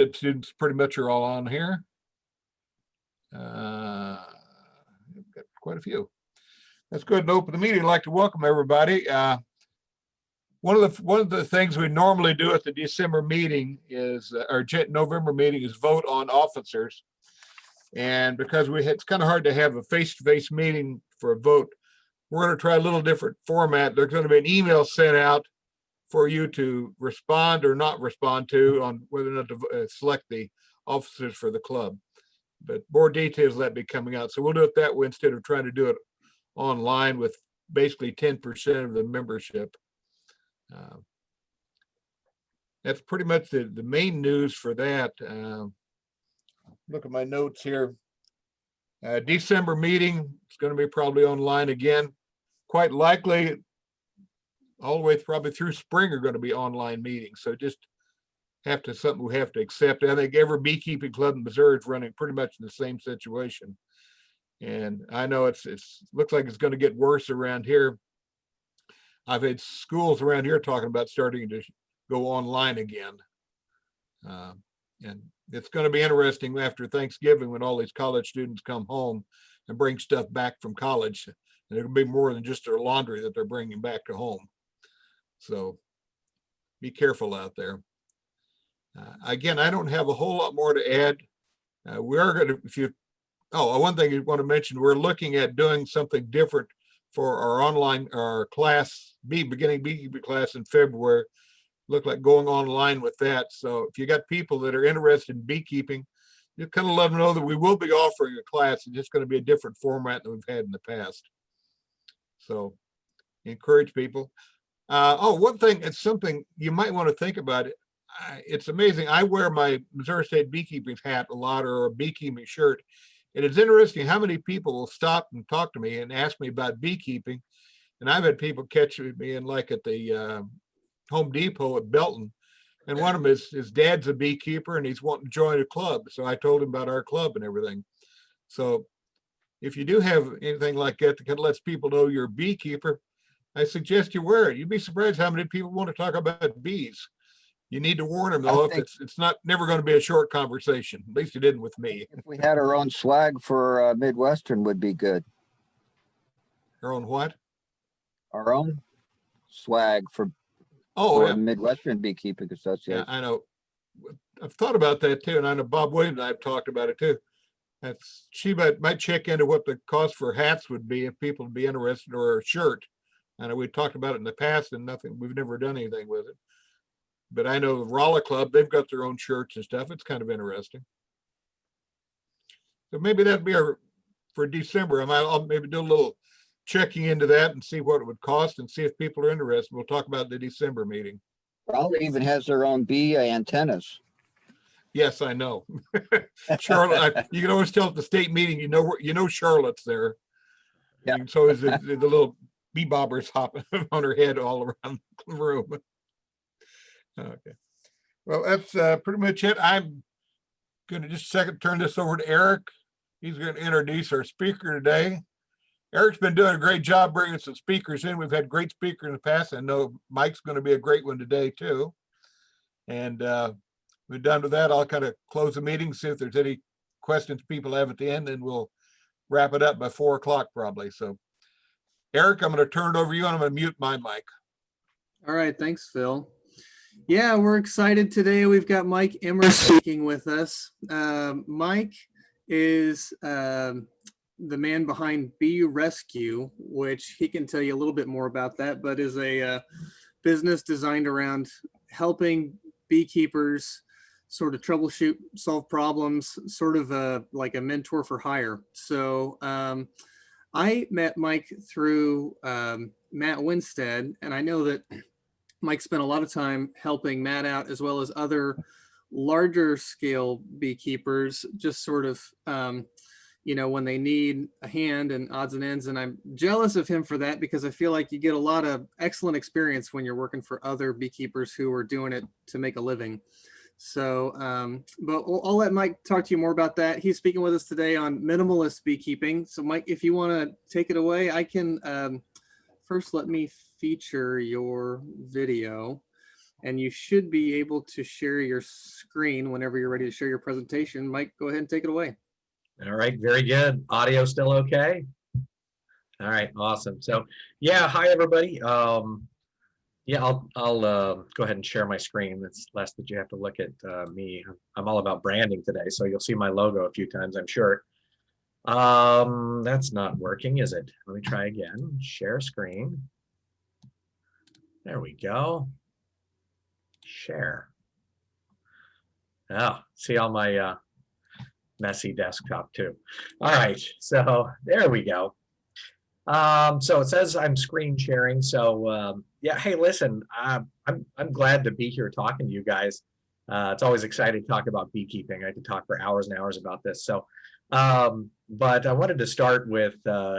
students pretty much are all on here. We've got quite a few. Let's go ahead and open the meeting. I'd like to welcome everybody. One of the things we normally do at the December meeting is, our November meeting is vote on officers. And because it's kind of hard to have a face-to-face meeting for a vote, we're going to try a little different format. There's going to be an email sent out for you to respond or not respond to on whether or not to select the officers for the club. But more details of that be coming out. So we'll do it that way instead of trying to do it online with basically 10% of the membership. That's pretty much the main news for that. Look at my notes here. December meeting, it's going to be probably online again. Quite likely, all the way probably through spring are going to be online meetings. So just something we have to accept. I think every beekeeping club in Missouri is running pretty much in the same situation. And I know it's looks like it's going to get worse around here. I've had schools around here talking about starting to go online again. And it's going to be interesting after Thanksgiving when all these college students come home and bring stuff back from college. And it'll be more than just their laundry that they're bringing back to home. So be careful out there. Again, I don't have a whole lot more to add. We are going to, one thing I want to mention, we're looking at doing something different for our class, beginning beekeeping class in February. Look like going online with that. So if you got people that are interested in beekeeping, you kind of let them know that we will be offering a class. It's just going to be a different format than we've had in the past. So encourage people. One thing, it's something you might want to think about. It's amazing. I wear my Missouri State beekeeping hat a lot, or a beekeeping shirt. And it's interesting how many people will stop and talk to me and ask me about beekeeping. And I've had people catch me in, like at the Home Depot at Belton. And one of them his dad's a beekeeper and he's wanting to join a club. So I told him about our club and everything. So if you do have anything like that that lets people know you're a beekeeper, I suggest you wear it. You'd be surprised how many people want to talk about bees. You need to warn them though, if it's never going to be a short conversation. At least it didn't with me. If we had our own swag for Midwestern would be good. Our own what? Our own swag for Midwestern Beekeeping Association. Yeah, I know. I've thought about that too, and I know Bob Williams and I have talked about it too. She might check into what the cost for hats would be if people would be interested, or a shirt. I know we talked about it in the past, and we've never done anything with it. But I know the Rolla Club, they've got their own shirts and stuff. It's kind of interesting. So maybe that'd be for December. I'll maybe do a little checking into that and see what it would cost and see if people are interested. We'll talk about the December meeting. Rolla even has their own bee antennas. Yes, I know. Charlotte, you can always tell at the state meeting, you know Charlotte's there. Yeah. And so is the little bee bobbers hopping on her head all around the room. Okay. Well, that's pretty much it. I'm going to just a second turn this over to Eric. He's going to introduce our speaker today. Eric's been doing a great job bringing some speakers in. We've had great speakers in the past. I know Mike's going to be a great one today too. And we're done with that. I'll kind of close the meeting, see if there's any questions people have at the end, and we'll wrap it up by 4 o'clock probably. So Eric, I'm going to turn it over to you and I'm going to mute my mic. All right. Thanks, Phil. Yeah, we're excited today. We've got Mike Immer speaking with us. Mike is the man behind Bee Rescue, which he can tell you a little bit more about that, but is a business designed around helping beekeepers sort of troubleshoot, solve problems, sort of like a mentor for hire. So I met Mike through Matt Winstead, and I know that Mike spent a lot of time helping Matt out, as well as other larger scale beekeepers, just sort of, when they need a hand and odds and ends. And I'm jealous of him for that, because I feel like you get a lot of excellent experience when you're working for other beekeepers who are doing it to make a living. So, but I'll let Mike talk to you more about that. He's speaking with us today on minimalist beekeeping. So Mike, if you want to take it away, I can, first let me feature your video. and you should be able to share your screen whenever you're ready to share your presentation. Mike, go ahead and take it away. All right, very good. Audio still okay? All right, awesome. So yeah, hi everybody. Yeah, I'll go ahead and share my screen. That's less that you have to look at me. I'm all about branding today, so you'll see my logo a few times, I'm sure. That's not working, is it? Let me try again. Share screen. There we go. Share. Oh, see all my messy desktop too. All right, so there we go. So it says I'm screen sharing. So yeah, hey, listen, I'm glad to be here talking to you guys. It's always exciting to talk about beekeeping. I could talk for hours and hours about this. So, but I wanted to start with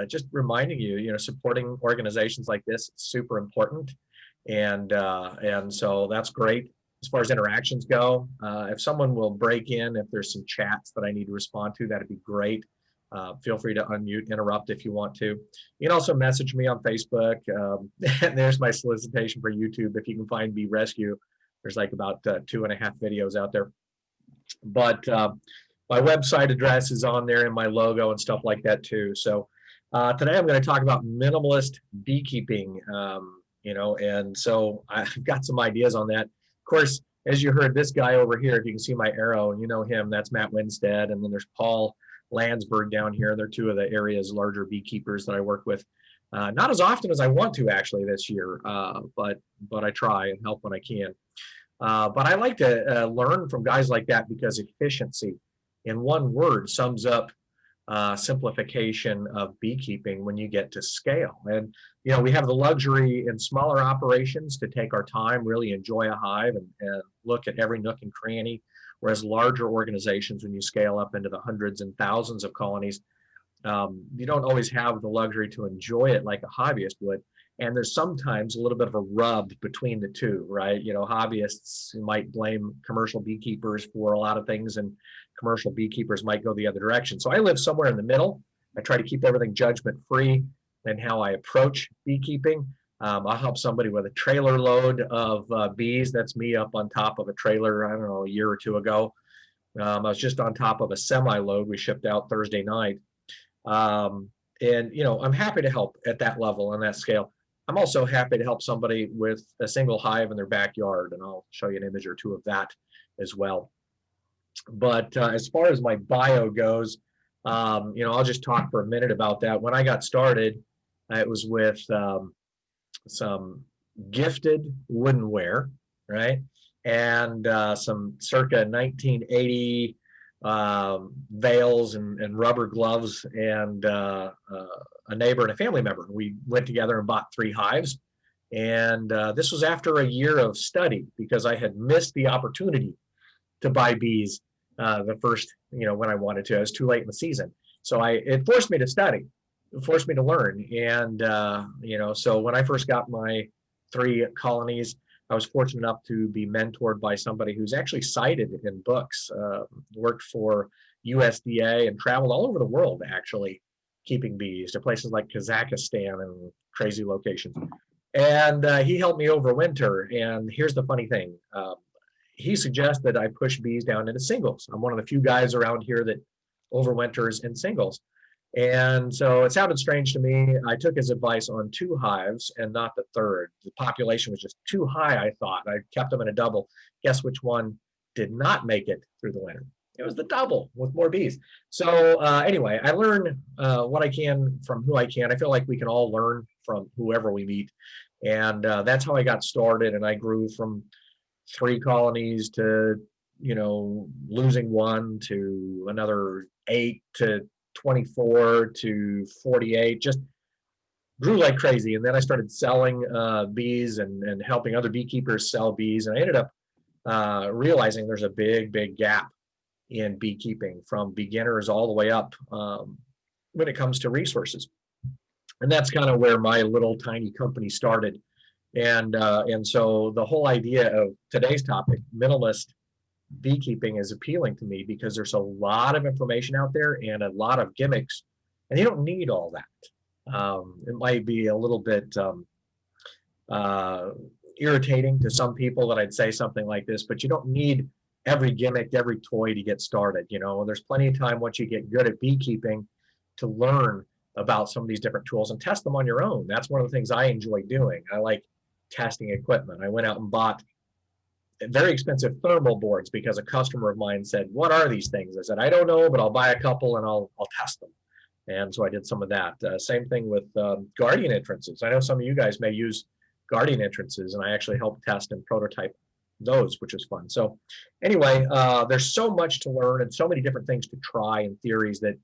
just reminding you, you know, supporting organizations like this is super important, and so that's great. As far as interactions go, if someone will break in, if there's some chats that I need to respond to, that'd be great. Feel free to unmute, interrupt if you want to. You can also message me on Facebook. And there's my solicitation for YouTube. If you can find Bee Rescue, there's like about 2.5 videos out there. But my website address is on there and my logo and stuff like that too. So today I'm going to talk about minimalist beekeeping, you know, and so I've got some ideas on that. Of course, as you heard, this guy over here, if you can see my arrow, and you know him, that's Matt Winstead. And then there's Paul Landsberg down here. They're two of the area's larger beekeepers that I work with. Not as often as I want to actually this year, but I try and help when I can. But I like to learn from guys like that because efficiency, in one word, sums up simplification of beekeeping when you get to scale. And you know, we have the luxury in smaller operations to take our time, really enjoy a hive and look at every nook and cranny. Whereas larger organizations, when you scale up into the hundreds and thousands of colonies, you don't always have the luxury to enjoy it like a hobbyist would. And there's sometimes a little bit of a rub between the two, right? You know, hobbyists might blame commercial beekeepers for a lot of things, and commercial beekeepers might go the other direction. So I live somewhere in the middle. I try to keep everything judgment free in how I approach beekeeping. I'll help somebody with a trailer load of bees. That's me up on top of a trailer, I don't know, a year or two ago. I was just on top of a semi-load we shipped out Thursday night. And, you know, I'm happy to help at that level, on that scale. I'm also happy to help somebody with a single hive in their backyard, and I'll show you an image or two of that as well. But as far as my bio goes, you know, I'll just talk for a minute about that. When I got started, it was with some gifted woodenware, right? And some circa 1980 veils and rubber gloves, and a neighbor and a family member. We went together and bought 3 hives. And this was after a year of study, because I had missed the opportunity to buy bees the first, you know, when I wanted to. I was too late in the season. So it forced me to study. It forced me to learn. And, you know, so when I first got my 3 colonies, I was fortunate enough to be mentored by somebody who's actually cited in books, worked for USDA and traveled all over the world, actually, keeping bees to places like Kazakhstan and crazy locations. And he helped me overwinter. And here's the funny thing. He suggested I push bees down into singles. I'm one of the few guys around here that overwinters in singles. And so it sounded strange to me. I took his advice on 2 hives and not the 3rd. The population was just too high, I thought. I kept them in a double. Guess which one did not make it through the winter? It was the double with more bees. So anyway, I learn what I can from who I can. I feel like we can all learn from whoever we meet. And that's how I got started. And I grew from 3 colonies to, you know, losing 1 to another 8 to 24 to 48, just grew like crazy. And then I started selling bees and helping other beekeepers sell bees. And I ended up realizing there's a big gap in beekeeping from beginners all the way up when it comes to resources. And that's kind of where my little tiny company started. And so the whole idea of today's topic, minimalist beekeeping, is appealing to me because there's a lot of information out there and a lot of gimmicks, and you don't need all that. It might be a little bit irritating to some people that I'd say something like this, but you don't need every gimmick, every toy to get started. You know, there's plenty of time once you get good at beekeeping to learn about some of these different tools and test them on your own. That's one of the things I enjoy doing. I like testing equipment. I went out and bought very expensive thermal boards because a customer of mine said, "What are these things?" I said, "I don't know, but I'll buy a couple and I'll test them." And so I did some of that. Same thing with guardian entrances. I know some of you guys may use guardian entrances, and I actually helped test and prototype those, which is fun. So anyway, there's so much to learn and so many different things to try and theories that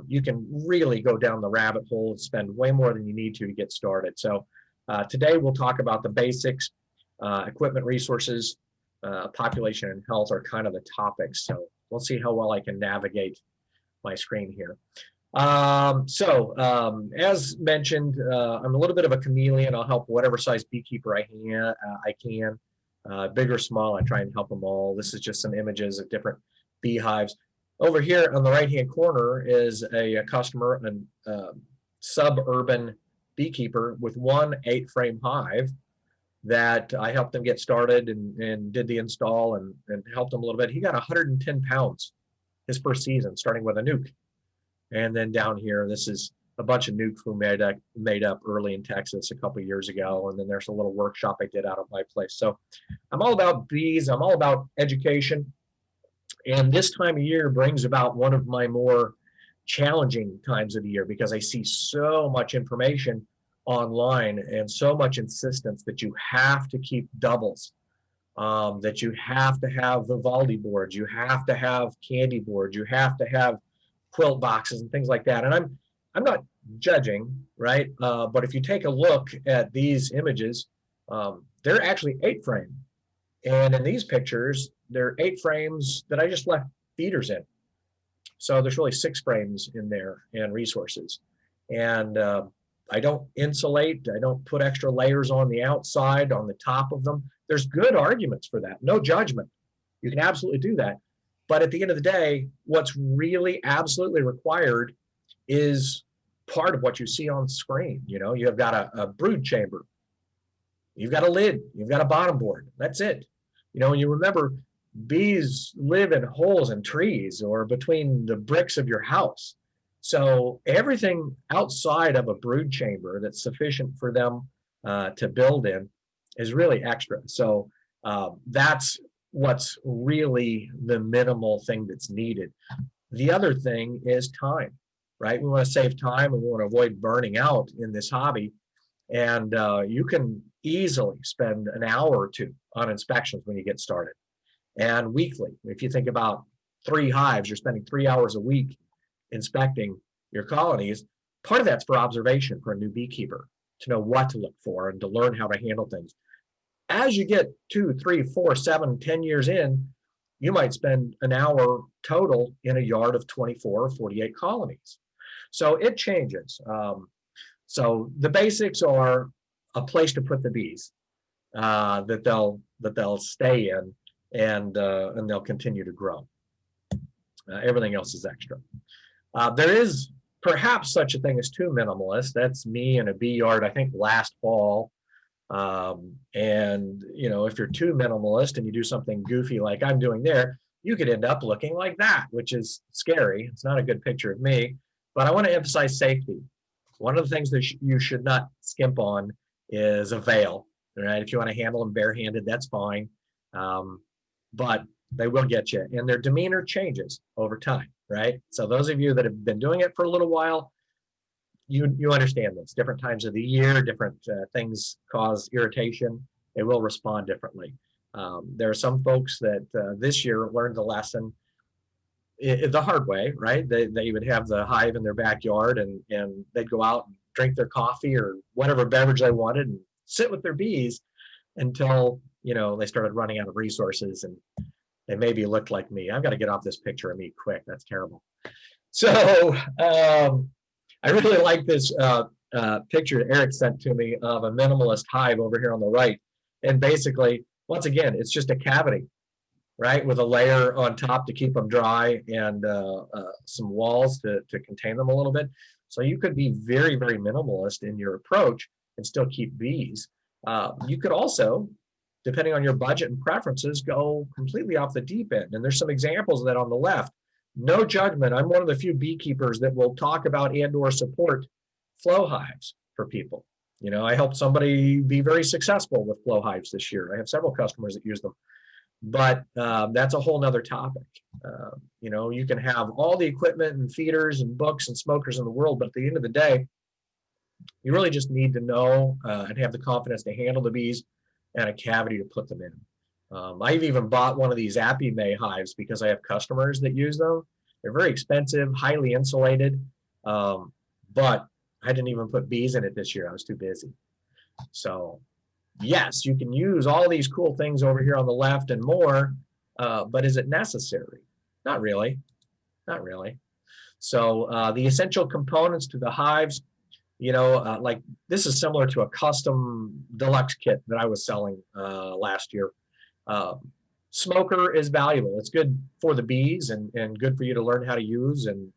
you can really go down the rabbit hole and spend way more than you need to get started. So today we'll talk about the basics, equipment, resources, population, and health are kind of the topics. So we'll see how well I can navigate my screen here. As mentioned, I'm a little bit of a chameleon. I'll help whatever size beekeeper I can. Big or small, I try and help them all. This is just some images of different beehives. Over here on the right-hand corner is a customer, a suburban beekeeper with one 8-frame hive that I helped them get started and did the install and helped them a little bit. He got 110 pounds his first season, starting with a nuke. And then down here, this is a bunch of nukes we made up early in Texas a couple of years ago. And then there's a little workshop I did out of my place. So I'm all about bees. I'm all about education. And this time of year brings about one of my more challenging times of the year because I see so much information online and so much insistence that you have to keep doubles, that you have to have Vivaldi boards, you have to have candy boards, you have to have quilt boxes and things like that. And I'm not judging, right? But if you take a look at these images, they're actually 8-frame. And in these pictures, they're 8 frames that I just left feeders in. So there's really 6 frames in there and resources. And I don't insulate. I don't put extra layers on the outside, on the top of them. There's good arguments for that. No judgment. You can absolutely do that. But at the end of the day, what's really absolutely required is part of what you see on screen. You know, you've got a brood chamber. You've got a lid. You've got a bottom board. That's it. You know, and you remember bees live in holes in trees or between the bricks of your house. So everything outside of a brood chamber that's sufficient for them to build in is really extra. So that's what's really the minimal thing that's needed. The other thing is time, right? We want to save time and we want to avoid burning out in this hobby. And you can easily spend an hour or two on inspections when you get started. And weekly, if you think about 3 hives, you're spending 3 hours a week inspecting your colonies. Part of that's for observation for a new beekeeper, to know what to look for and to learn how to handle things. As you get 2, 3, 4, 7, 10 years in, you might spend an hour total in a yard of 24 or 48 colonies. So it changes. So the basics are a place to put the bees that they'll stay in and they'll continue to grow. Everything else is extra. There is perhaps such a thing as too minimalist. That's me in a bee yard, I think last fall. And you know, if you're too minimalist and you do something goofy like I'm doing there, you could end up looking like that, which is scary. It's not a good picture of me, but I want to emphasize safety. One of the things that you should not skimp on is a veil, right? If you want to handle them barehanded, that's fine. But they will get you, and their demeanor changes over time, right? So those of you that have been doing it for a little while, you understand this. Different times of the year, different things cause irritation. They will respond differently. There are some folks that this year learned the lesson the hard way, right? They would have the hive in their backyard and they'd go out and drink their coffee or whatever beverage they wanted and sit with their bees until, you know, they started running out of resources and they maybe looked like me. I've got to get off this picture of me quick. That's terrible. So I really like this picture Eric sent to me of a minimalist hive over here on the right. And basically, once again, it's just a cavity, right? With a layer on top to keep them dry and some walls to contain them a little bit. So you could be very, very minimalist in your approach and still keep bees. You could also, depending on your budget and preferences, go completely off the deep end. And there's some examples of that on the left. No judgment. I'm one of the few beekeepers that will talk about and/or support flow hives for people. You know, I helped somebody be very successful with flow hives this year. I have several customers that use them, but that's a whole nother topic. You know, you can have all the equipment and feeders and books and smokers in the world, but at the end of the day, you really just need to know and have the confidence to handle the bees and a cavity to put them in. I've even bought one of these May hives because I have customers that use them. They're very expensive, highly insulated, but I didn't even put bees in it this year. I was too busy. So yes, you can use all these cool things over here on the left and more, but is it necessary? Not really, not really. So the essential components to the hives, you know, like this is similar to a custom deluxe kit that I was selling last year. Smoker is valuable. It's good for the bees and good for you to learn how to use, and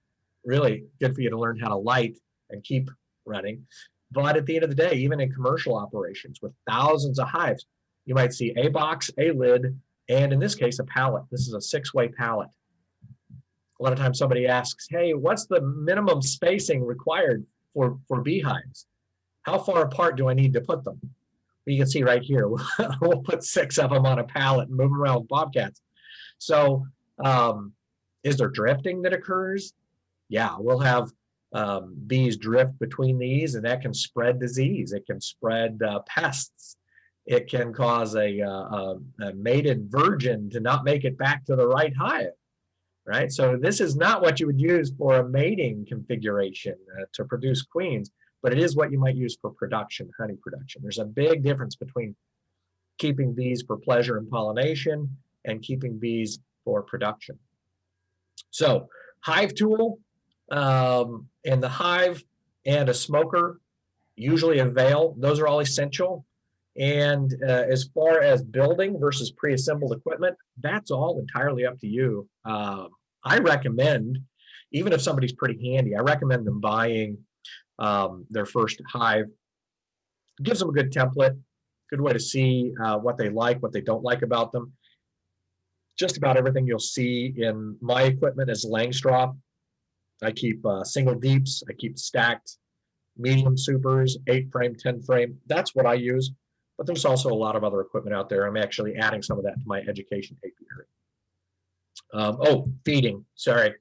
really good for you to learn how to light and keep running. But at the end of the day, even in commercial operations with thousands of hives, you might see a box, a lid, and in this case, a pallet. This is a 6-way pallet. A lot of times somebody asks, hey, what's the minimum spacing required for beehives? How far apart do I need to put them? You can see right here, we'll put 6 of them on a pallet and move them around with bobcats. So is there drifting that occurs? Yeah, we'll have bees drift between these, and that can spread disease. It can spread pests. It can cause a mated virgin to not make it back to the right hive, right? So this is not what you would use for a mating configuration to produce queens, but it is what you might use for production, honey production. There's a big difference between keeping bees for pleasure and pollination and keeping bees for production. So hive tool, and the hive and a smoker, usually a veil, those are all essential. And as far as building versus pre-assembled equipment, that's all entirely up to you. I recommend, even if somebody's pretty handy, I recommend them buying their first hive. It gives them a good template, good way to see what they like, what they don't like about them. Just about everything you'll see in my equipment is Langstroth. I keep single deeps, I keep stacked medium supers, 8-frame, 10-frame. That's what I use. But there's also a lot of other equipment out there. I'm actually adding some of that to my education apiary. Oh, feeding, sorry.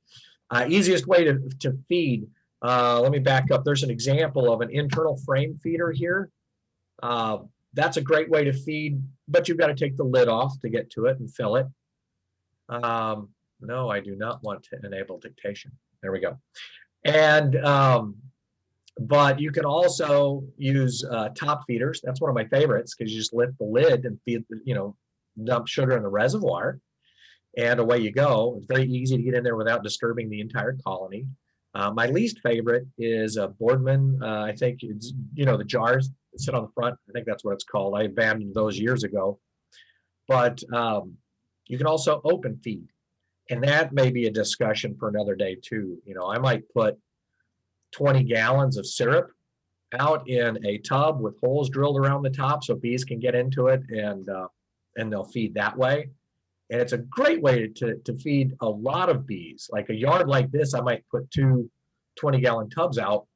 Easiest way to feed. Let me back up. There's an example of an internal frame feeder here. That's a great way to feed, but you've got to take the lid off to get to it and fill it. No, I do not want to enable dictation. There we go. And but you can also use top feeders. That's one of my favorites because you just lift the lid and feed, dump sugar in the reservoir, and away you go. It's very easy to get in there without disturbing the entire colony. My least favorite is a Boardman. I think it's, the jars that sit on the front. I think that's what it's called. I abandoned those years ago. But you can also open feed. And that may be a discussion for another day too. I might put 20 gallons of syrup out in a tub with holes drilled around the top so bees can get into it, and they'll feed that way. And it's a great way to feed a lot of bees. Like a yard like this, I might put 2 20-gallon tubs out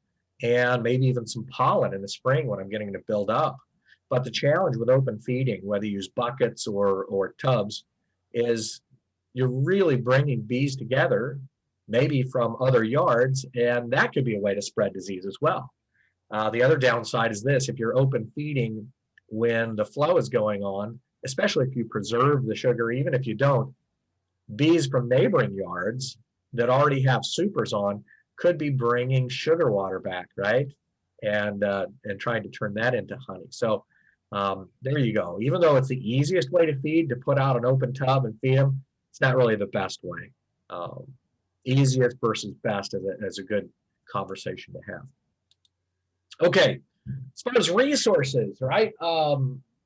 and maybe even some pollen in the spring when I'm getting to build up. But the challenge with open feeding, whether you use buckets or tubs, is you're really bringing bees together, maybe from other yards, and that could be a way to spread disease as well. The other downside is this: if you're open feeding when the flow is going on, especially if you preserve the sugar, even if you don't, bees from neighboring yards that already have supers on could be bringing sugar water back, right? And trying to turn that into honey. So there you go. Even though it's the easiest way to feed, to put out an open tub and feed them, it's not really the best way. Easiest versus best is a good conversation to have. Okay, as far as resources, right?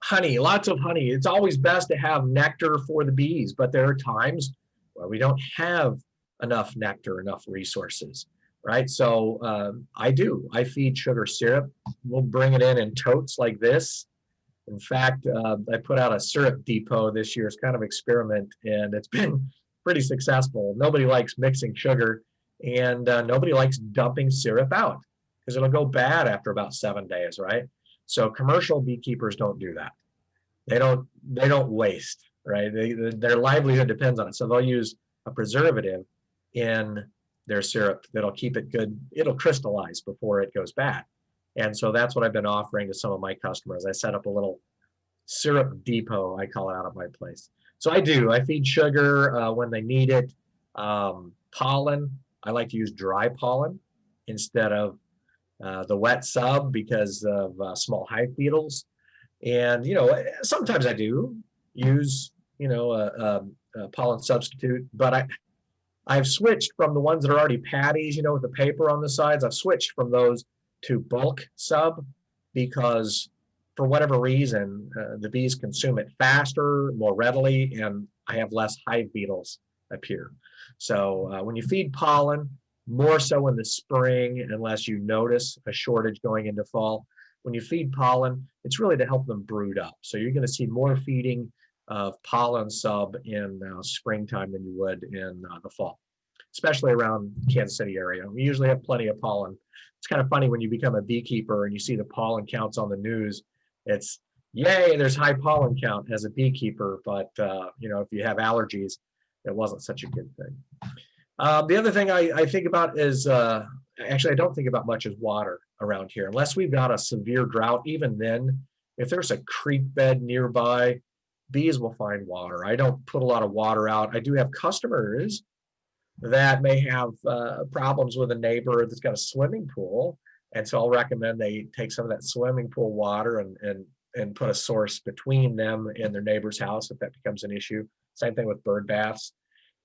Honey, lots of honey. It's always best to have nectar for the bees, but there are times where we don't have enough nectar, enough resources, right? So I feed sugar syrup. We'll bring it in totes like this. In fact, I put out a syrup depot this year as kind of experiment, and it's been pretty successful. Nobody likes mixing sugar, and nobody likes dumping syrup out because it'll go bad after about 7 days, right? So commercial beekeepers don't do that. They don't waste, right? Their livelihood depends on it. So they'll use a preservative in their syrup that'll keep it good. It'll crystallize before it goes bad. And so that's what I've been offering to some of my customers. I set up a little syrup depot, I call it, out of my place. So I feed sugar when they need it. Pollen, I like to use dry pollen instead of the wet sub because of small hive beetles. And, sometimes I do use, a pollen substitute, but I've switched from the ones that are already patties, with the paper on the sides. I've switched from those to bulk sub because for whatever reason, the bees consume it faster, more readily, and I have less hive beetles appear. So when you feed pollen, more so in the spring, unless you notice a shortage going into fall, when you feed pollen, it's really to help them brood up. So you're going to see more feeding of pollen sub in springtime than you would in the fall, especially around Kansas City area. We usually have plenty of pollen. It's kind of funny when you become a beekeeper and you see the pollen counts on the news. It's, yay, there's high pollen count as a beekeeper, but if you have allergies, it wasn't such a good thing. The other thing I think about is, actually I don't think about much is water around here. Unless we've got a severe drought, even then, if there's a creek bed nearby, bees will find water. I don't put a lot of water out. I do have customers that may have problems with a neighbor that's got a swimming pool. And so I'll recommend they take some of that swimming pool water and put a source between them and their neighbor's house if that becomes an issue. Same thing with bird baths.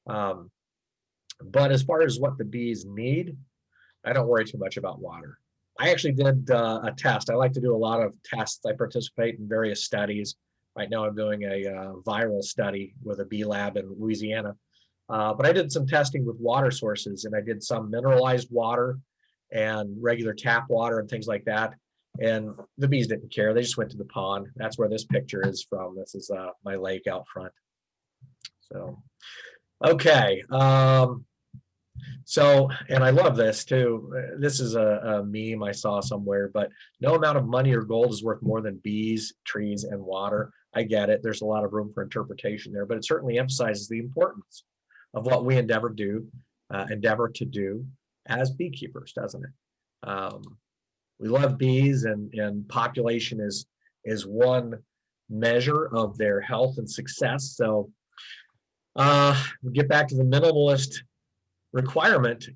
But as far as what the bees need, I don't worry too much about water. I actually did a test. I like to do a lot of tests. I participate in various studies. Right now I'm doing a viral study with a bee lab in Louisiana. But I did some testing with water sources, and I did some mineralized water and regular tap water and things like that. And the bees didn't care. They just went to the pond. That's where this picture is from. This is my lake out front. So, okay. So, and I love this too. This is a meme I saw somewhere, but no amount of money or gold is worth more than bees, trees, and water. I get it. There's a lot of room for interpretation there, but it certainly emphasizes the importance of what we endeavor to do as beekeepers, doesn't it? We love bees, and population is one measure of their health and success. So we get back to the minimalist requirement.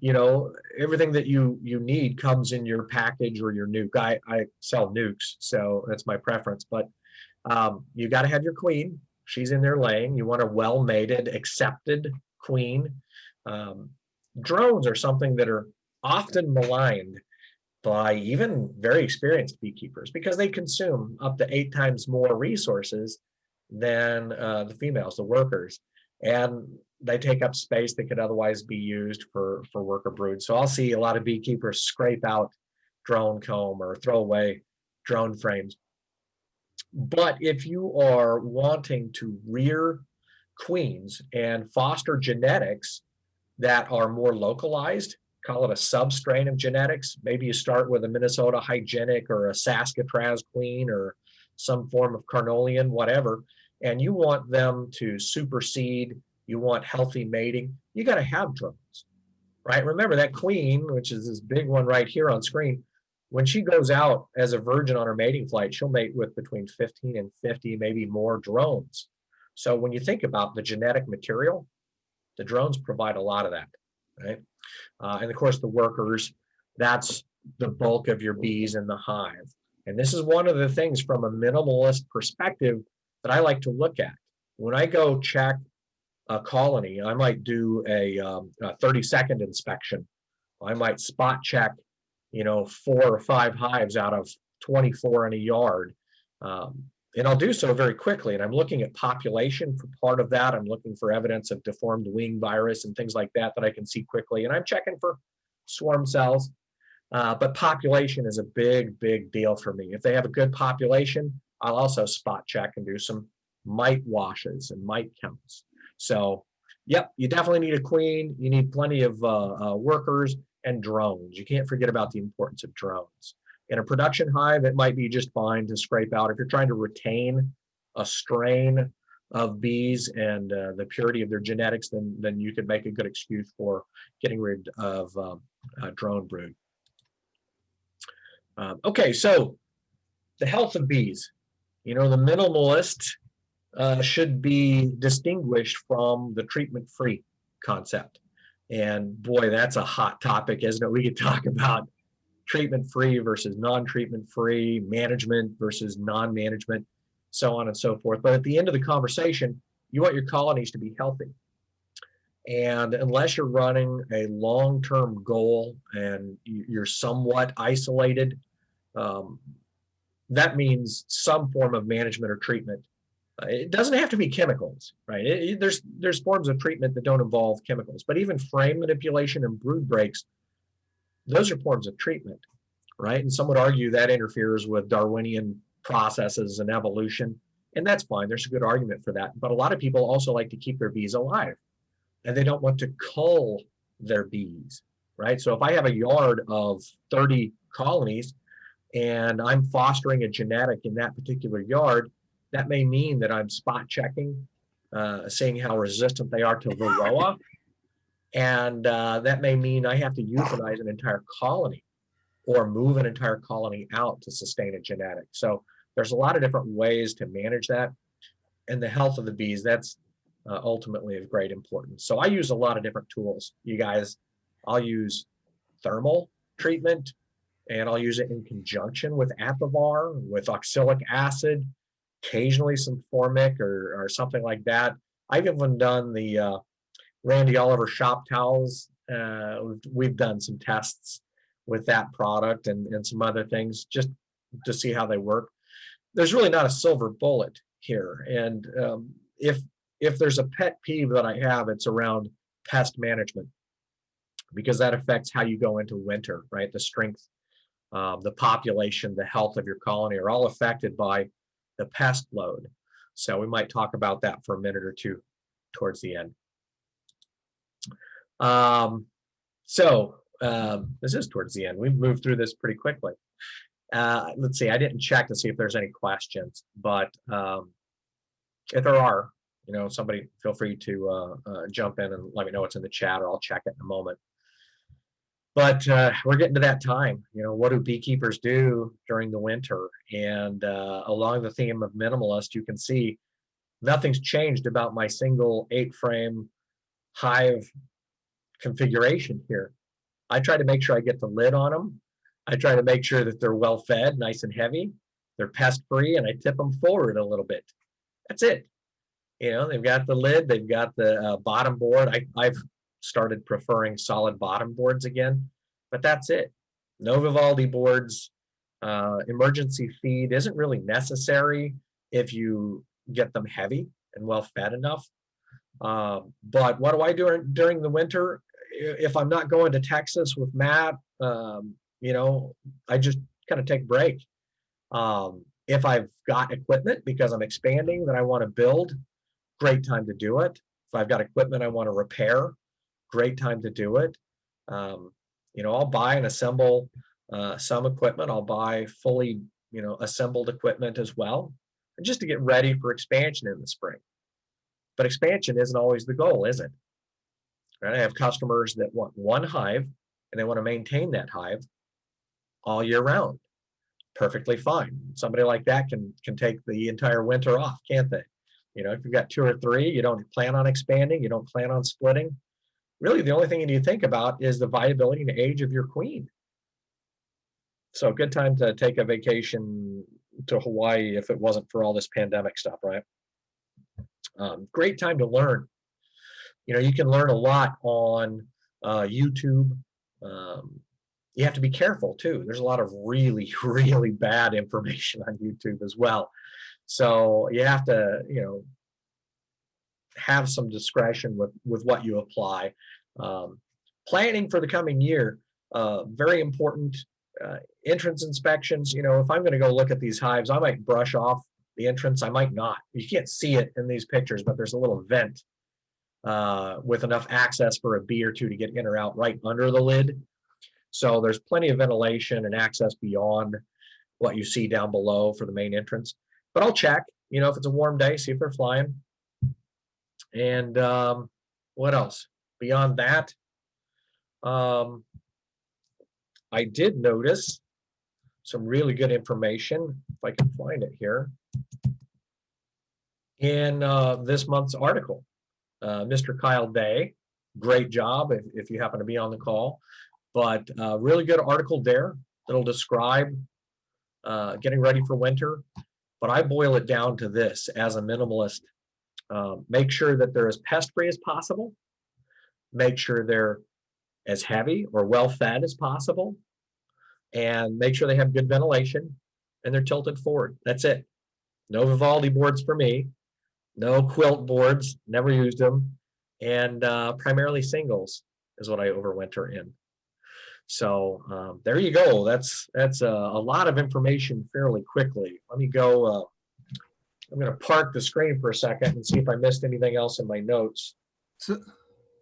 Everything that you need comes in your package or your nuke. I sell nukes, so that's my preference, but you got to have your queen. She's in there laying. You want a well-mated, accepted queen. Drones are something that are often maligned by even very experienced beekeepers because they consume up to 8 times more resources than the females, the workers, and they take up space that could otherwise be used for worker brood. So I'll see a lot of beekeepers scrape out drone comb or throw away drone frames. But if you are wanting to rear queens and foster genetics that are more localized, call it a substrain of genetics. Maybe you start with a Minnesota hygienic or a Saskatraz queen or some form of Carnolian, whatever, and you want them to supersede, you want healthy mating, you got to have drones, right? Remember that queen, which is this big one right here on screen, when she goes out as a virgin on her mating flight, she'll mate with between 15 and 50, maybe more drones. So when you think about the genetic material, the drones provide a lot of that, right? And of course, the workers, that's the bulk of your bees in the hive. And this is one of the things from a minimalist perspective that I like to look at. When I go check a colony, I might do a 30-second inspection. I might spot check, 4 or 5 hives out of 24 in a yard. And I'll do so very quickly. And I'm looking at population for part of that. I'm looking for evidence of deformed wing virus and things like that I can see quickly. And I'm checking for swarm cells. But population is a big, big deal for me. If they have a good population, I'll also spot check and do some mite washes and mite counts. So, yep, you definitely need a queen. You need plenty of workers and drones. You can't forget about the importance of drones. In a production hive, it might be just fine to scrape out. If you're trying to retain a strain of bees and the purity of their genetics, then you could make a good excuse for getting rid of drone brood. Okay, so the health of bees. You know, the minimalist should be distinguished from the treatment-free concept. And boy, that's a hot topic, isn't it? We could talk about treatment-free versus non-treatment-free, management versus non-management, so on and so forth. But at the end of the conversation, you want your colonies to be healthy. And unless you're running a long-term goal and you're somewhat isolated, that means some form of management or treatment. It doesn't have to be chemicals, right? There's forms of treatment that don't involve chemicals, but even frame manipulation and brood breaks, those are forms of treatment, right? And some would argue that interferes with Darwinian processes and evolution, and that's fine. There's a good argument for that. But a lot of people also like to keep their bees alive, and they don't want to cull their bees, right? So if I have a yard of 30 colonies and I'm fostering a genetic in that particular yard, that may mean that I'm spot checking, seeing how resistant they are to Varroa. And that may mean I have to euthanize an entire colony or move an entire colony out to sustain a genetic. So there's a lot of different ways to manage that. And the health of the bees, that's ultimately of great importance. So I use a lot of different tools, you guys. I'll use thermal treatment, and I'll use it in conjunction with Apivar, with oxalic acid, occasionally some formic or something like that. I've even done the Randy Oliver shop towels. We've done some tests with that product and some other things just to see how they work. There's really not a silver bullet here. And if there's a pet peeve that I have, it's around pest management, because that affects how you go into winter, right? The strength, the population, the health of your colony are all affected by the pest load. So we might talk about that for a minute or two towards the end. This is towards the end. We've moved through this pretty quickly. Let's see, I didn't check to see if there's any questions, but if there are, you know, somebody feel free to jump in and let me know what's in the chat, or I'll check it in a moment. But we're getting to that time. You know, what do beekeepers do during the winter? And along the theme of minimalist, you can see nothing's changed about my single 8-frame hive configuration here. I try to make sure I get the lid on them. I try to make sure that they're well fed, nice and heavy. They're pest free, and I tip them forward a little bit. That's it. You know, they've got the lid, they've got the bottom board. I've started preferring solid bottom boards again, but that's it. No Vivaldi boards. Emergency feed isn't really necessary if you get them heavy and well fed enough. But what do I do during the winter? If I'm not going to Texas with Matt, you know, I just kind of take a break. If I've got equipment because I'm expanding that I want to build, great time to do it. If I've got equipment I want to repair, great time to do it. You know, I'll buy and assemble some equipment. I'll buy fully, you know, assembled equipment as well, just to get ready for expansion in the spring. But expansion isn't always the goal, is it? Right? I have customers that want one hive and they want to maintain that hive all year round. Perfectly fine. Somebody like that can take the entire winter off, can't they? You know, if you've got 2 or 3, you don't plan on expanding, you don't plan on splitting. Really, the only thing you need to think about is the viability and age of your queen. So good time to take a vacation to Hawaii if it wasn't for all this pandemic stuff, right? Great time to learn. You know, you can learn a lot on YouTube. You have to be careful too. There's a lot of really, really bad information on YouTube as well. So you have to, you know, have some discretion with what you apply. Planning for the coming year, very important. Entrance inspections, you know, if I'm going to go look at these hives, I might brush off the entrance. I might not. You can't see it in these pictures, but there's a little vent with enough access for a bee or two to get in or out right under the lid. So there's plenty of ventilation and access beyond what you see down below for the main entrance. But I'll check, you know, if it's a warm day, see if they're flying. And what else? Beyond that, I did notice some really good information, if I can find it here, in this month's article. Mr. Kyle Day, great job if you happen to be on the call, but really good article there that'll describe getting ready for winter. But I boil it down to this as a minimalist. Make sure that they're as pest-free as possible. Make sure they're as heavy or well-fed as possible. And make sure they have good ventilation and they're tilted forward. That's it. No Vivaldi boards for me. No quilt boards, never used them. And primarily singles is what I overwinter in. So there you go. That's a lot of information fairly quickly. Let me go. I'm going to park the screen for a second and see if I missed anything else in my notes.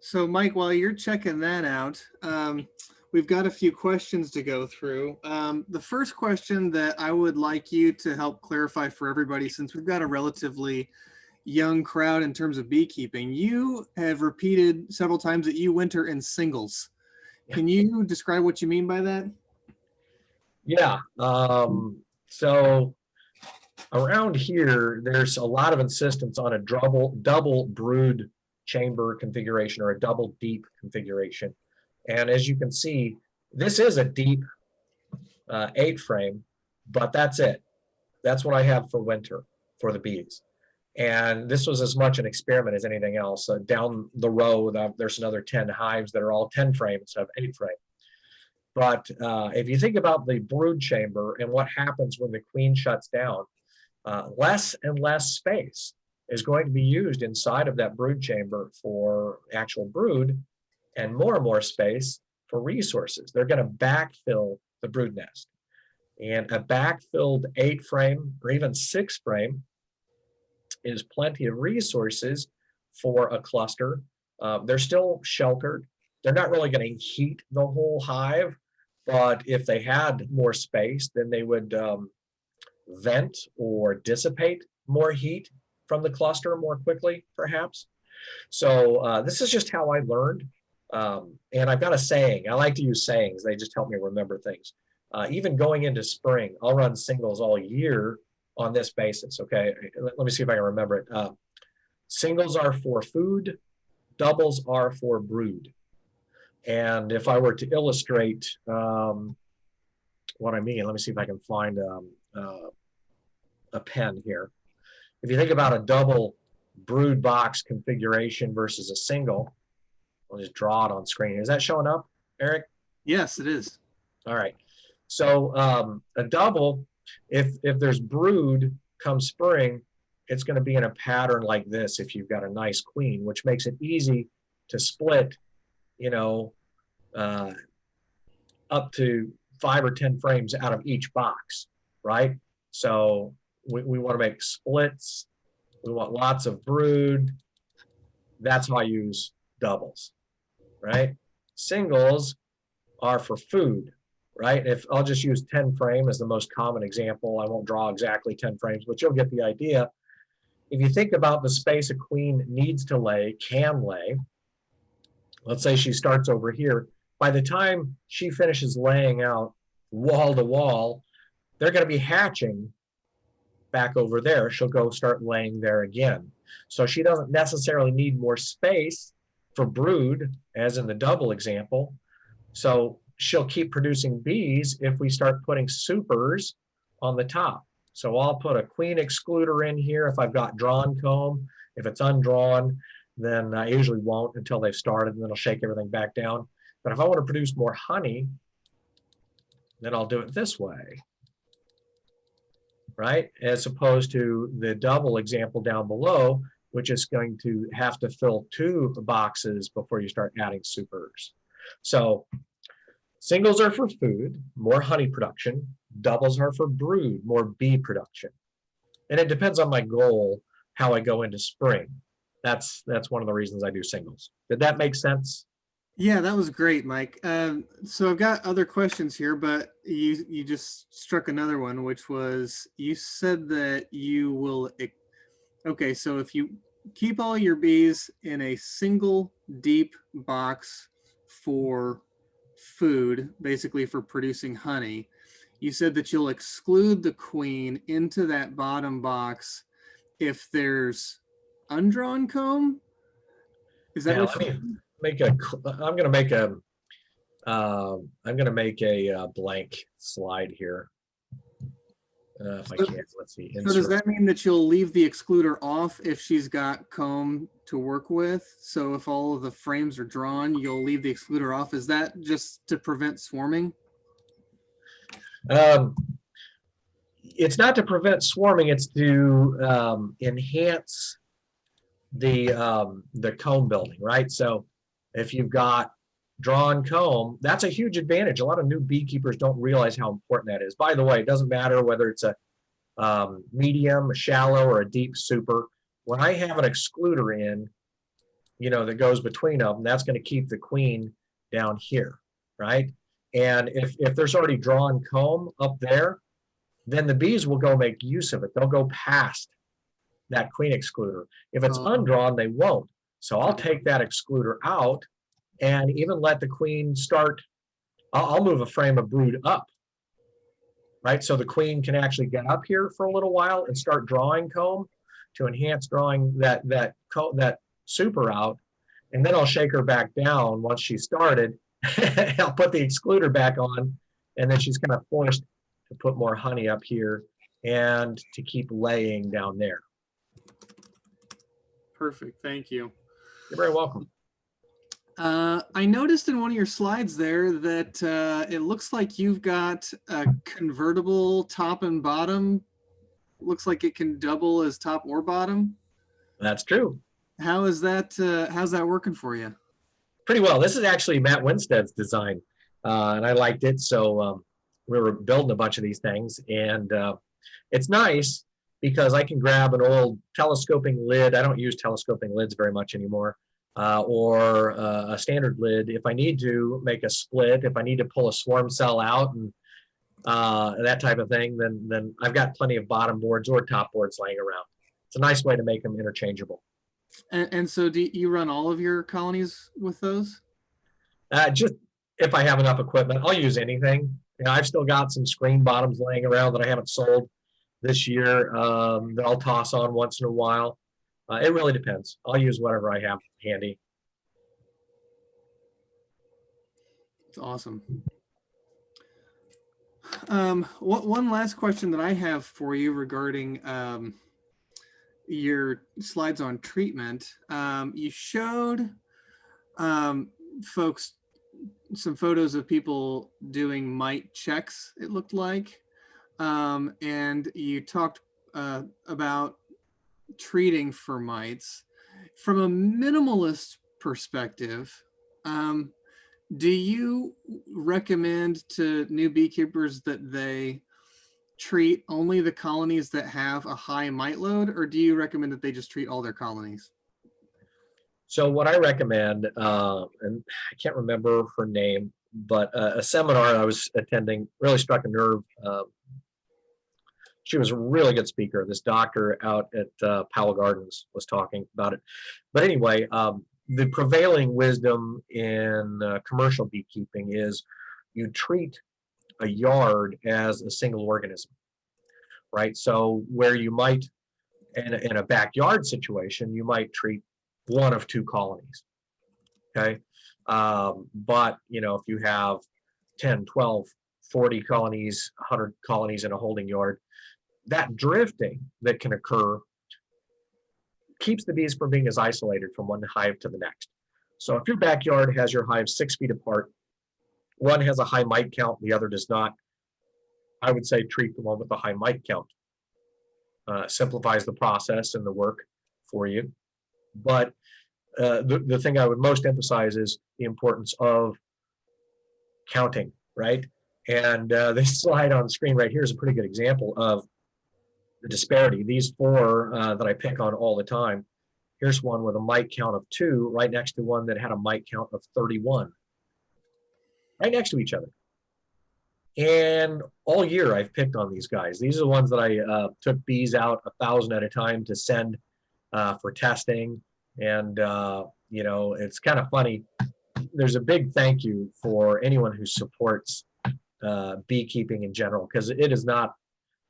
So Mike, while you're checking that out, we've got a few questions to go through. The first question that I would like you to help clarify for everybody, since we've got a relatively young crowd in terms of beekeeping, you have repeated several times that you winter in singles. Can you describe what you mean by that? Yeah. So around here, there's a lot of insistence on a double brood chamber configuration or a double deep configuration. And as you can see, this is a deep 8 frame, but that's it. That's what I have for winter for the bees. And this was as much an experiment as anything else. Down the road, there's another 10 hives that are all 10 frame instead of 8 frame. But if you think about the brood chamber and what happens when the queen shuts down, less and less space is going to be used inside of that brood chamber for actual brood, and more space for resources. They're going to backfill the brood nest. And a backfilled 8 frame or even 6 frame is plenty of resources for a cluster. They're still sheltered. They're not really going to heat the whole hive, but if they had more space, then they would vent or dissipate more heat from the cluster more quickly, perhaps. So this is just how I learned. And I've got a saying. I like to use sayings. They just help me remember things. Even going into spring, I'll run singles all year on this basis, okay? Let me see if I can remember it. Singles are for food, doubles are for brood. And if I were to illustrate what I mean, let me see if I can find a pen here. If you think about a double brood box configuration versus a single, I'll just draw it on screen. Is that showing up, Eric? Yes, it is. All right. So a double, if there's brood come spring, it's going to be in a pattern like this if you've got a nice queen, which makes it easy to split, you know, up to 5 or 10 frames out of each box, right? So we want to make splits. We want lots of brood. That's how I use doubles, right? Singles are for food, right? If I'll just use 10 frame as the most common example. I won't draw exactly 10 frames, but you'll get the idea. If you think about the space a queen needs to lay, can lay, let's say she starts over here. By the time she finishes laying out wall to wall, they're going to be hatching back over there. She'll go start laying there again. So she doesn't necessarily need more space for brood, as in the double example. So she'll keep producing bees if we start putting supers on the top. So I'll put a queen excluder in here if I've got drawn comb. If it's undrawn, then I usually won't until they've started, and then I'll shake everything back down. But if I want to produce more honey, then I'll do it this way, right? As opposed to the double example down below, which is going to have to fill 2 boxes before you start adding supers. So singles are for food, more honey production. Doubles are for brood, more bee production. And it depends on my goal, how I go into spring. That's one of the reasons I do singles. Did that make sense? Yeah, that was great, Mike. So I've got other questions here, but you just struck another one, which was you said that you will. Okay, so if you keep all your bees in a single deep box for food, basically for producing honey, you said that you'll exclude the queen into that bottom box if there's undrawn comb. Is that Yeah, what let you? me make a, I'm gonna make a, I'm gonna make a blank slide here. If I So- can, let's see. So does Insert. that mean that you'll leave the excluder off if she's got comb to work with? So if all of the frames are drawn, you'll leave the excluder off. Is that just to prevent swarming? It's not to prevent swarming, it's to enhance the comb building, right? So if you've got drawn comb, that's a huge advantage. A lot of new beekeepers don't realize how important that is. By the way, it doesn't matter whether it's a medium, a shallow, or a deep super. When I have an excluder in, that goes between them, that's going to keep the queen down here, right? And if there's already drawn comb up there, then the bees will go make use of it. They'll go past that queen excluder. If it's undrawn, they won't. So I'll take that excluder out and even let the queen start. I'll move a frame of brood up, right? So the queen can actually get up here for a little while and start drawing comb to enhance drawing that super out. And then I'll shake her back down once she started. I'll put the excluder back on, and then she's kind of forced to put more honey up here and to keep laying down there. Perfect. Thank you. You're very welcome. I noticed in one of your slides there that it looks like you've got a convertible top and bottom. Looks like it can double as top or bottom. That's true. How is that? How's that working for you? Pretty well. This is actually Matt Winstead's design, and I liked it. So we were building a bunch of these things, and it's nice because I can grab an old telescoping lid. I don't use telescoping lids very much anymore. Or a standard lid if I need to make a split, if I need to pull a swarm cell out and that type of thing, then I've got plenty of bottom boards or top boards laying around. It's a nice way to make them interchangeable. And so do you run all of your colonies with those? Just if I have enough equipment, I'll use anything. I've still got some screen bottoms laying around that I haven't sold this year that I'll toss on once in a while. It really depends. I'll use whatever I have handy. It's awesome. One last question that I have for you regarding your slides on treatment. You showed folks some photos of people doing mite checks, it looked like. And you talked about treating for mites. From a minimalist perspective, do you recommend to new beekeepers that they treat only the colonies that have a high mite load, or do you recommend that they just treat all their colonies? So what I recommend, and I can't remember her name, but a seminar I was attending really struck a nerve. She was a really good speaker. This doctor out at Powell Gardens was talking about it. But anyway, the prevailing wisdom in commercial beekeeping is you treat a yard as a single organism, right? So where you might, in a backyard situation, you might treat one of two colonies, okay? But, if you have 10, 12, 40 colonies, 100 colonies in a holding yard, that drifting that can occur keeps the bees from being as isolated from one hive to the next. So if your backyard has your hives 6 feet apart, one has a high mite count, the other does not, I would say treat the one with the high mite count. Simplifies the process and the work for you. But the thing I would most emphasize is the importance of counting, right? And this slide on the screen right here is a pretty good example of the disparity. These four that I pick on all the time. Here's one with a mite count of 2 right next to one that had a mite count of 31. Right next to each other. And all year I've picked on these guys. These are the ones that I took bees out 1,000 at a time to send for testing. And, you know, it's kind of funny. There's a big thank you for anyone who supports beekeeping in general, because it is not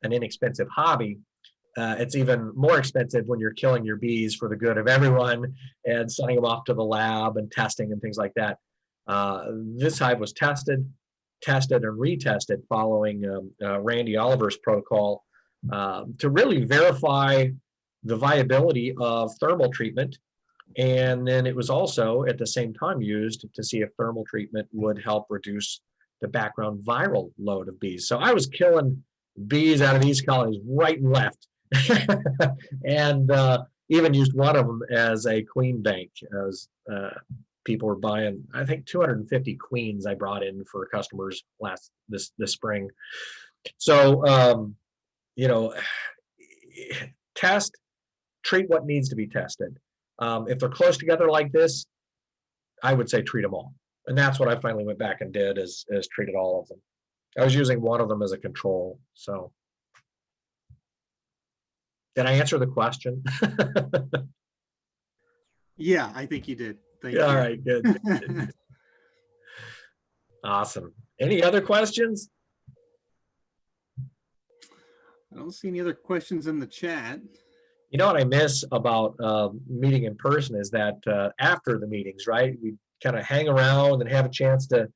an inexpensive hobby. It's even more expensive when you're killing your bees for the good of everyone and sending them off to the lab and testing and things like that. This hive was tested and retested following Randy Oliver's protocol to really verify the viability of thermal treatment. And then it was also at the same time used to see if thermal treatment would help reduce the background viral load of bees. So I was killing bees out of these colonies right and left. And even used one of them as a queen bank, as people were buying, I think 250 queens I brought in for customers this spring. So you know, treat what needs to be tested. If they're close together like this, I would say treat them all. And that's what I finally went back and did, is treated all of them. I was using one of them as a control. So did I answer the question? Yeah, I think you did. Thank you. All right, good. Awesome. Any other questions? I don't see any other questions in the chat. You know what I miss about meeting in person is that after the meetings, right, we kind of hang around and have a chance to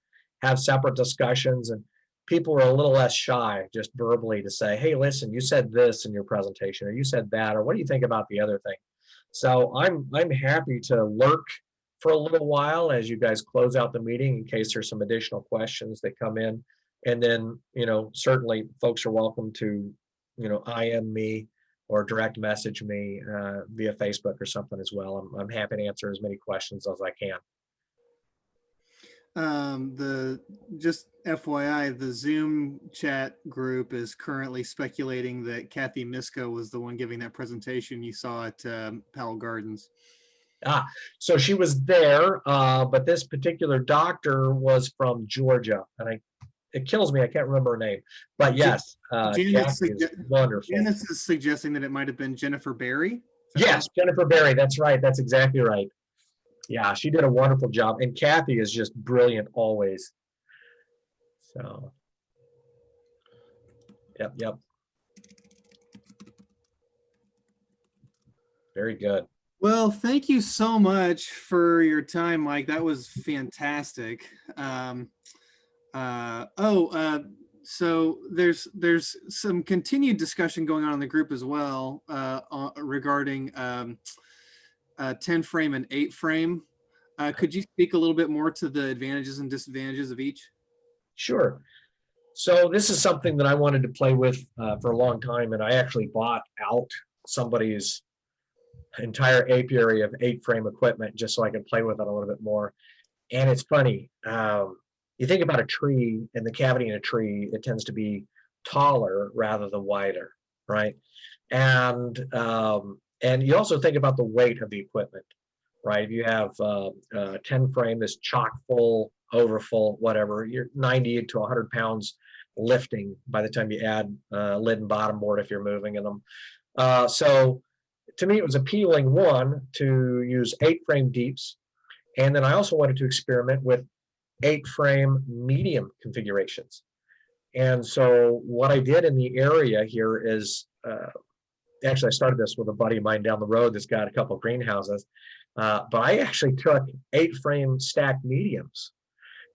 have separate discussions, and people were a little less shy just verbally to say, hey, listen, you said this in your presentation, or you said that, or what do you think about the other thing? So I'm happy to lurk for a little while as you guys close out the meeting in case there's some additional questions that come in. And then, you know, certainly folks are welcome to, you know, IM me or direct message me via Facebook or something as well. I'm happy to answer as many questions as I can. Just FYI, the Zoom chat group is currently speculating that Kathy Misko was the one giving that presentation you saw at Powell Gardens. So she was there, but this particular doctor was from Georgia, and it kills me, I can't remember her name, but yes, Kathy is wonderful. Janice is suggesting that it might have been Jennifer Berry. Yes, Jennifer Berry, that's right, that's exactly right. Yeah, she did a wonderful job, and Kathy is just brilliant always. So, yep. Very good. Well, thank you so much for your time, Mike. That was fantastic. So there's some continued discussion going on in the group as well regarding 10 frame and 8 frame. Could you speak a little bit more to the advantages and disadvantages of each? Sure. So this is something that I wanted to play with for a long time, and I actually bought out somebody's entire apiary of 8 frame equipment just so I could play with it a little bit more. And it's funny, you think about a tree, and the cavity in a tree, it tends to be taller rather than wider, right? And you also think about the weight of the equipment, right? If you have 10 frame, this chock full, over full, whatever, you're 90 to 100 pounds lifting by the time you add lid and bottom board if you're moving in them. So to me, it was appealing, one, to use 8 frame deeps. And then I also wanted to experiment with 8 frame medium configurations. And so what I did in the area here is, actually I started this with a buddy of mine down the road that's got a couple of greenhouses, but I actually took 8 frame stacked mediums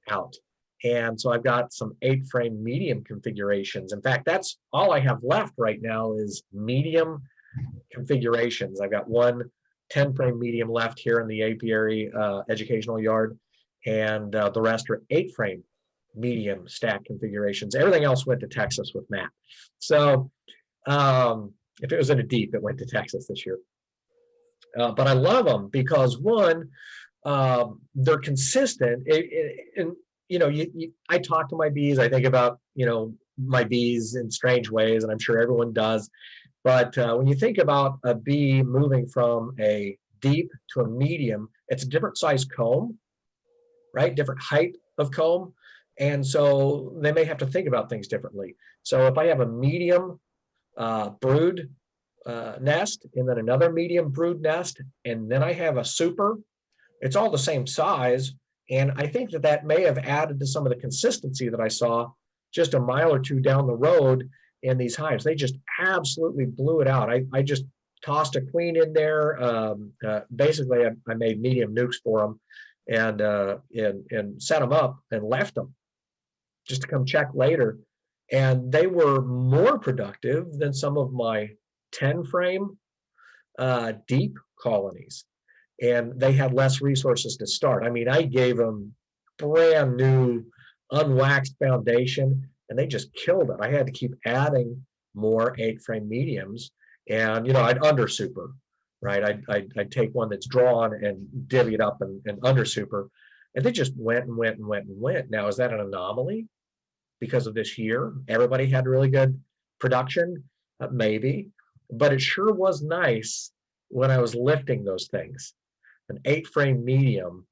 out. And so I've got some 8 frame medium configurations. In fact, that's all I have left right now is medium configurations. I've got one 10 frame medium left here in the apiary educational yard, and the rest are 8 frame medium stack configurations. Everything else went to Texas with Matt. So if it was in a deep, it went to Texas this year. But I love them because, one, they're consistent. And you know, I talk to my bees. I think about, you know, my bees in strange ways, and I'm sure everyone does. But when you think about a bee moving from a deep to a medium, it's a different size comb, right? Different height of comb. And so they may have to think about things differently. So if I have a medium brood nest and then another medium brood nest, and then I have a super, it's all the same size. And I think that that may have added to some of the consistency that I saw just a mile or two down the road in these hives. They just absolutely blew it out. I just tossed a queen in there. Basically, I made medium nukes for them and set them up and left them just to come check later. And they were more productive than some of my 10 frame deep colonies. And they had less resources to start. I mean, I gave them brand new unwaxed foundation and they just killed it. I had to keep adding more 8 frame mediums, and I'd under super, right? I'd take one that's drawn and divvy it up and under super, and they just went and went and went and went. Now, is that an anomaly because of this year? Everybody had really good production, maybe, but it sure was nice when I was lifting those things. An 8 frame medium,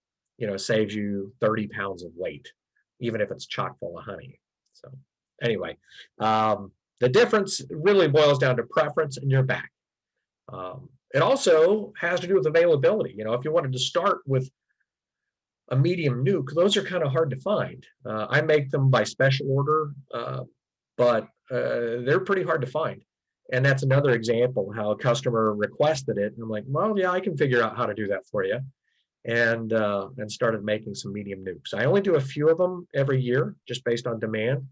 saves you 30 pounds of weight, even if it's chock full of honey. So anyway, the difference really boils down to preference and your back. It also has to do with availability. If you wanted to start with a medium nuke, those are kind of hard to find. I make them by special order, but they're pretty hard to find. And that's another example how a customer requested it. And I'm like, well, yeah, I can figure out how to do that for you. And started making some medium nukes. I only do a few of them every year, just based on demand,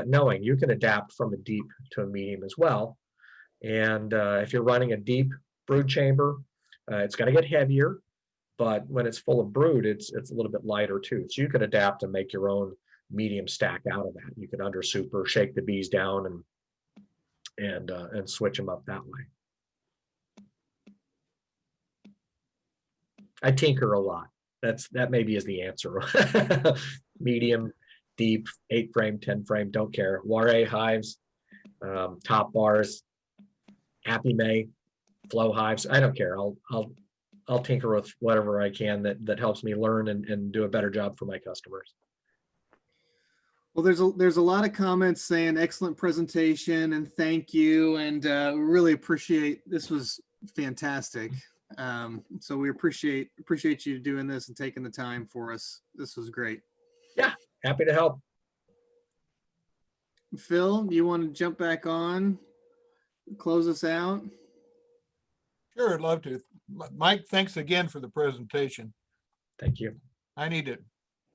knowing you can adapt from a deep to a medium as well. And if you're running a deep brood chamber, it's going to get heavier, but when it's full of brood, it's a little bit lighter too. So you could adapt and make your own medium stack out of that. You could under super, shake the bees down, and switch them up that way. I tinker a lot. That maybe is the answer. Medium, deep, 8 frame, 10 frame, don't care. Ware hives, top bars, Happy May, flow hives. I don't care. I'll tinker with whatever I can that helps me learn and do a better job for my customers. Well, there's a lot of comments saying excellent presentation and thank you, and really appreciate, this was fantastic. So we appreciate you doing this and taking the time for us. This was great. Yeah, happy to help. Phil, you want to jump back on, close us out? Sure, I'd love to. Mike, thanks again for the presentation. Thank you. I need it.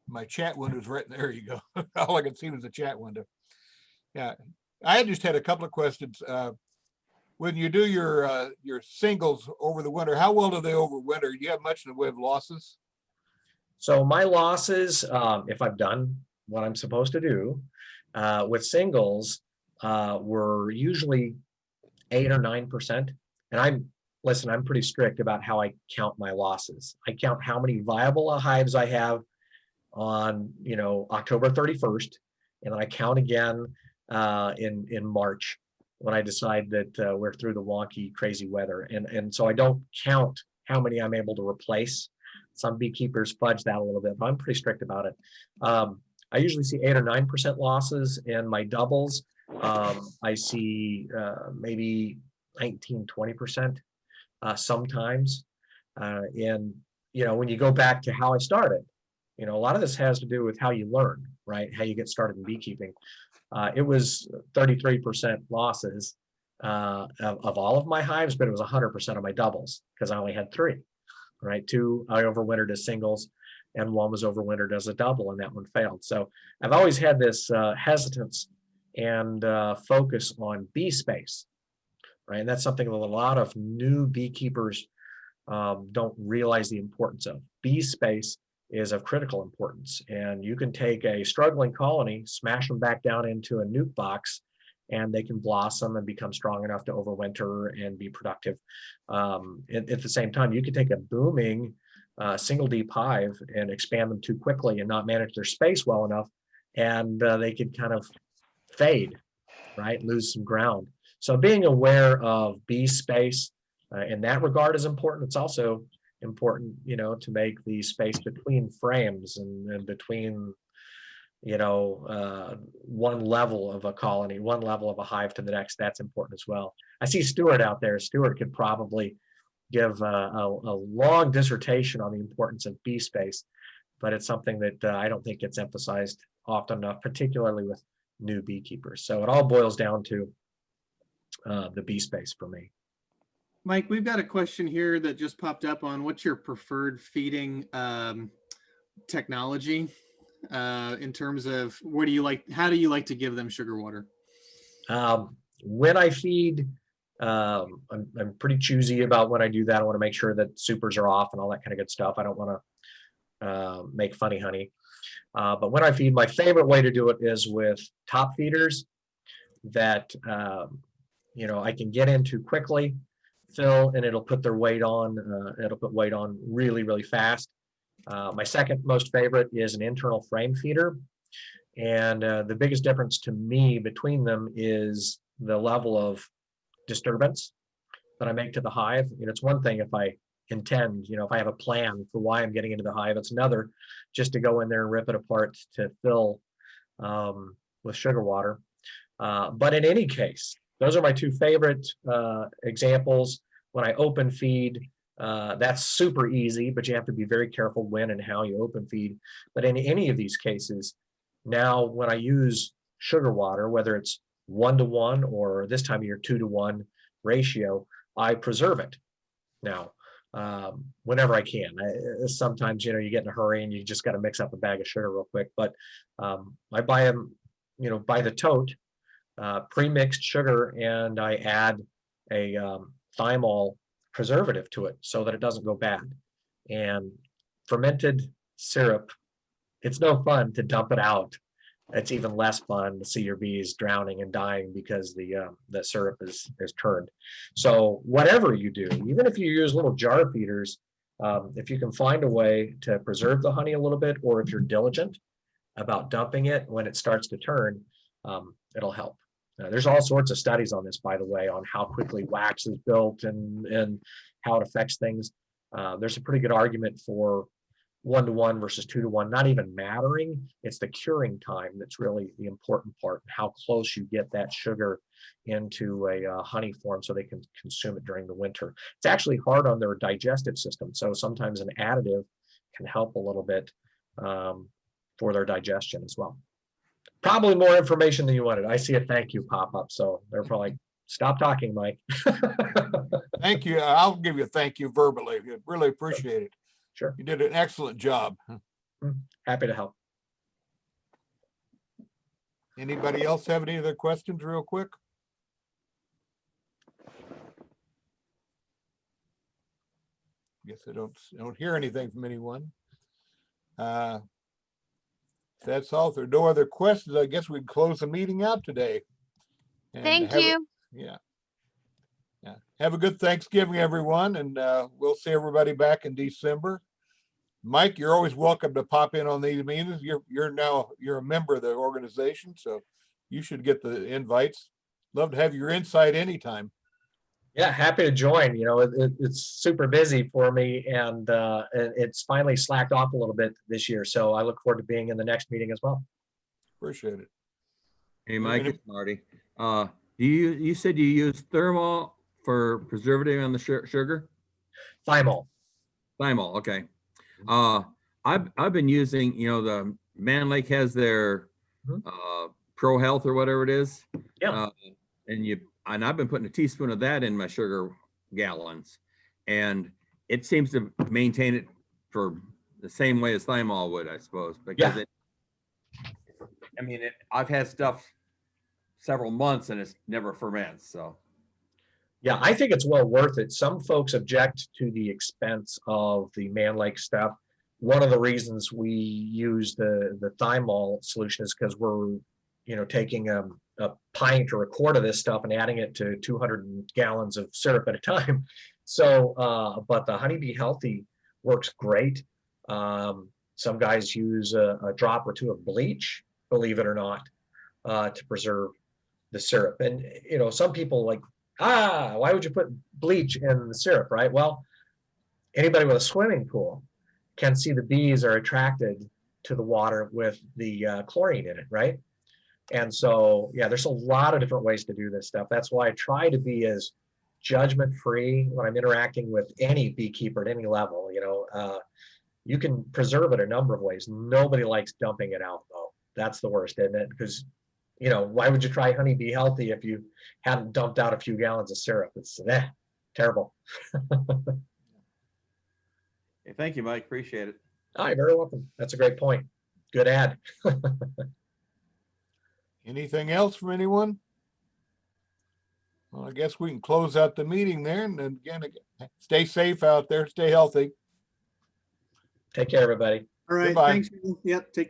My chat window's right there. You go. All I could see was the chat window. Yeah, I just had a couple of questions. When you do your singles over the winter, how well do they overwinter? Do you have much in the way of losses? So my losses, if I've done what I'm supposed to do with singles, were usually 8 or 9%. And I'm pretty strict about how I count my losses. I count how many viable hives I have on October 31st, and then I count again in March when I decide that we're through the wonky, crazy weather. And so I don't count how many I'm able to replace. Some beekeepers fudge that a little bit, but I'm pretty strict about it. I usually see 8 or 9% losses in my doubles. I see maybe 19, 20% sometimes. And when you go back to how I started, a lot of this has to do with how you learn, right? How you get started in beekeeping. It was 33% losses of all of my hives, but it was 100% of my doubles because I only had 3, right? 2 I overwintered as singles, and 1 was overwintered as a double, and that one failed. So I've always had this hesitance and focus on bee space, right? And that's something that a lot of new beekeepers don't realize the importance of. Bee space is of critical importance, and you can take a struggling colony, smash them back down into a nuke box, and they can blossom and become strong enough to overwinter and be productive. At the same time, you can take a booming single deep hive and expand them too quickly and not manage their space well enough, and they could kind of fade, right? Lose some ground. So being aware of bee space in that regard is important. It's also important, to make the space between frames and between, one level of a colony, one level of a hive to the next. That's important as well. I see Stuart out there. Stuart could probably give a long dissertation on the importance of bee space, but it's something that I don't think gets emphasized often enough, particularly with new beekeepers. So it all boils down to the bee space for me. Mike, we've got a question here that just popped up on what's your preferred feeding technology in terms of how do you like to give them sugar water? When I feed, I'm pretty choosy about when I do that. I want to make sure that supers are off and all that kind of good stuff. I don't want to make funny honey. But when I feed, my favorite way to do it is with top feeders that, I can get into quickly, fill, and it'll put their weight on. It'll put weight on really, really fast. My second most favorite is an internal frame feeder. And the biggest difference to me between them is the level of disturbance that I make to the hive. It's one thing if I intend, if I have a plan for why I'm getting into the hive. It's another just to go in there and rip it apart to fill with sugar water. But in any case, those are my two favorite examples. When I open feed, that's super easy, but you have to be very careful when and how you open feed. But in any of these cases, now when I use sugar water, whether it's 1-to-1 or this time of year 2-to-1 ratio, I preserve it now whenever I can. Sometimes, you get in a hurry and you just got to mix up a bag of sugar real quick. But I buy them, by the tote, pre-mixed sugar, and I add a thymol preservative to it so that it doesn't go bad. And fermented syrup, it's no fun to dump it out. It's even less fun to see your bees drowning and dying because the syrup is turned. So whatever you do, even if you use little jar feeders, if you can find a way to preserve the honey a little bit, or if you're diligent about dumping it when it starts to turn, it'll help. There's all sorts of studies on this, by the way, on how quickly wax is built and how it affects things. There's a pretty good argument for 1-to-1 versus 2-to-1 not even mattering. It's the curing time that's really the important part, how close you get that sugar into a honey form so they can consume it during the winter. It's actually hard on their digestive system, so sometimes an additive can help a little bit for their digestion as well. Probably more information than you wanted. I see a thank you pop up, so they're probably stop talking, Mike. Thank you. I'll give you a thank you verbally. Really appreciate it. Sure. You did an excellent job. Happy to help. Anybody else have any other questions real quick? Guess I don't hear anything from anyone. If that's all, if there are no other questions, I guess we'd close the meeting out today. And Thank you. Yeah. Have a good Thanksgiving, everyone, and we'll see everybody back in December. Mike, you're always welcome to pop in on these meetings. You're a member of the organization, so you should get the invites. Love to have your insight anytime. Yeah, happy to join. It's super busy for me, and it's finally slacked off a little bit this year. So I look forward to being in the next meeting as well. Appreciate it. Hey, Mike, it's Marty. You said you use thermal for preservative on the sugar? Thymol. Thymol, okay. I've been using, the Man Lake has their Pro Health or whatever it is. Yeah. And I've been putting a teaspoon of that in my sugar gallons, and it seems to maintain it for the same way as thymol would, I suppose, because I've had stuff several months and it's never ferments. So yeah, I think it's well worth it. Some folks object to the expense of the Man Lake stuff. One of the reasons we use the thymol solution is because we're taking a pint or a quart of this stuff and adding it to 200 gallons of syrup at a time. So, but the Honeybee Healthy works great. Some guys use a drop or two of bleach, believe it or not, to preserve. the syrup. And, some people like, why would you put bleach in the syrup, right? Well, anybody with a swimming pool can see the bees are attracted to the water with the chlorine in it, right? And so, yeah, there's a lot of different ways to do this stuff. That's why I try to be as judgment-free when I'm interacting with any beekeeper at any level. You can preserve it a number of ways. Nobody likes dumping it out, though. That's the worst, isn't it? Because, why would you try Honey Bee Healthy if you hadn't dumped out a few gallons of syrup? It's terrible. Hey, thank you, Mike. Appreciate it. You're very welcome. That's a great point. Good ad. Anything else from anyone? Well, I guess we can close out the meeting there. And then again, stay safe out there. Stay healthy. Take care, everybody. All right. Goodbye. Thanks. Phil. Yep. Take care.